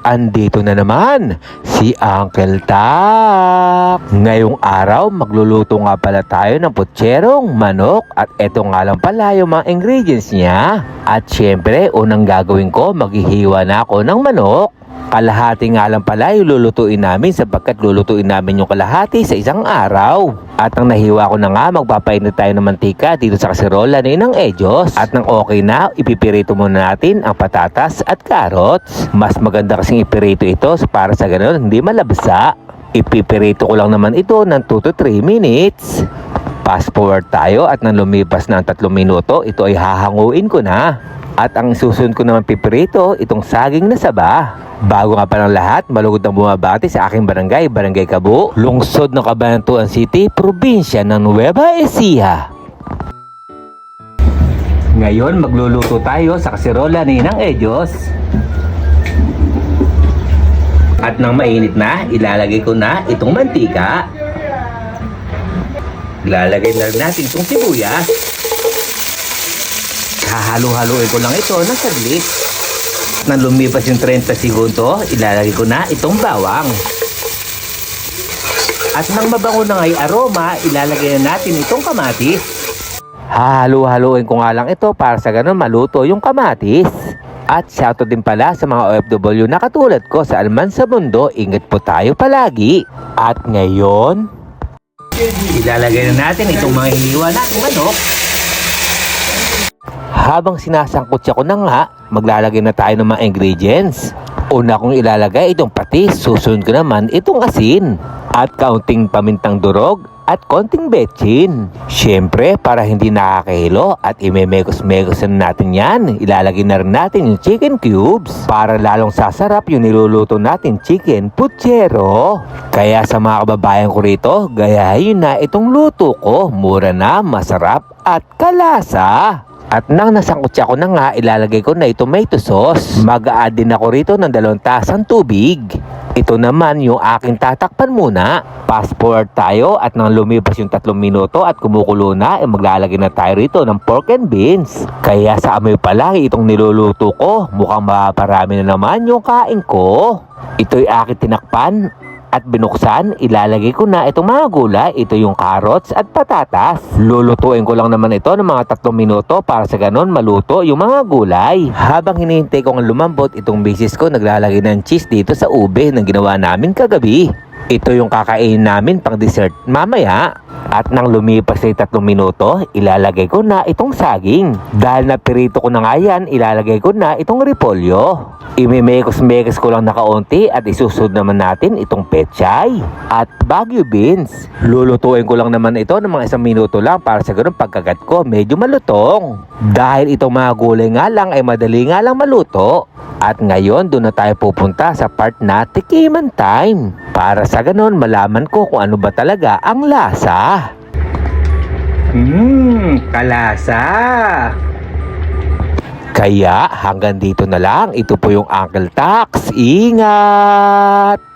Andito na naman si Uncle Tak. Ngayong araw magluluto nga pala tayo ng putserong manok at eto nga lang pala yung mga ingredients niya. At syempre unang gagawin ko, maghihiwa na ako ng manok. Kalahati nga lang pala yung lulutuin namin sapagkat lulutuin namin yung kalahati sa isang araw. At nang nahiwa ko na nga, magpapainit tayo ng mantika dito sa kaserola ni Nang Edyos. At nang okay na, ipipirito muna natin ang patatas at carrots. Mas maganda kasing ipirito ito para sa ganun hindi malabsa. Ipipirito ko lang naman ito ng 2 to 3 minutes. Fast forward tayo at nang lumipas na ang 3 minuto, ito ay hahanguin ko na. At ang susunod ko naman pipirito, itong saging na saba. Bago nga pa ng lahat, malugod ang bumabati sa aking barangay, Barangay Kabu, lungsod ng Cabanatuan City, probinsya ng Nueva Ecija. Ngayon, magluluto tayo sa kaserola ni Nang Edyos. At nang mainit na, ilalagay ko na itong mantika. Ilalagay na rin natin itong sibuyas. Hahalo-haloin ko lang ito ng saglit. Nang lumipas yung 30 segundo, ilalagay ko na itong bawang. At nang mabango na nga yung aroma, ilalagay na natin itong kamatis. Hahalo-haloin ko nga lang ito para sa ganun maluto yung kamatis. At shoutout din pala sa mga OFW na katulad ko sa alman sa mundo, ingat po tayo palagi. At ngayon, ilalagay na natin itong mga hiniwa nating manok. Habang sinasangkot siya ko na nga, maglalagay na tayo ng mga ingredients. Una kong ilalagay itong patis, susunod ko naman itong asin, at kaunting pamintang durog, at konting betchin. Siyempre, para hindi nakakahilo at imemekos-mekos na natin yan, ilalagay na rin natin yung chicken cubes para lalong sasarap yung niluluto natin chicken putsero. Kaya sa mga kababayan ko rito, gayahin na itong luto ko, mura na, masarap at kalasa. At nang nasangkot siya ko na nga, ilalagay ko na yung tomato sauce. Mag-a-add din ako rito ng 2 tasang tubig. Ito naman yung aking tatakpan muna. Fast forward tayo at nang lumipas yung 3 minuto at kumukulo na, maglalagay na tayo rito ng pork and beans. Kaya sa amoy pa lang itong niluluto ko, mukhang maparami na naman yung kain ko. Ito'y aking tinakpan at binuksan, ilalagay ko na itong mga gulay. Ito yung carrots at patatas. Lulutuin ko lang naman ito ng mga 3 minuto para sa ganon maluto yung mga gulay. Habang hinihintay ko ang lumambot, itong misis ko naglalagay ng cheese dito sa ube na ginawa namin kagabi. Ito yung kakainin namin pang dessert mamaya. At nang lumipas ay 3 minuto, ilalagay ko na itong saging. Dahil napirito ko na nga yan, ilalagay ko na itong repolyo. Imimekos-mekos ko lang na kaunti at isusunod naman natin itong pechay at Baguio beans. Lulutuin ko lang naman ito ng mga 1 minuto lang para sa ganun pagkagat ko medyo malutong. Dahil itong mga gulay nga lang ay madali nga lang maluto. At ngayon doon na tayo pupunta sa part na tikiman time. Para sa ganun malaman ko kung ano ba talaga ang lasa. Kalasa! Kaya hanggang dito na lang. Ito po yung Uncle Tax. Ingat!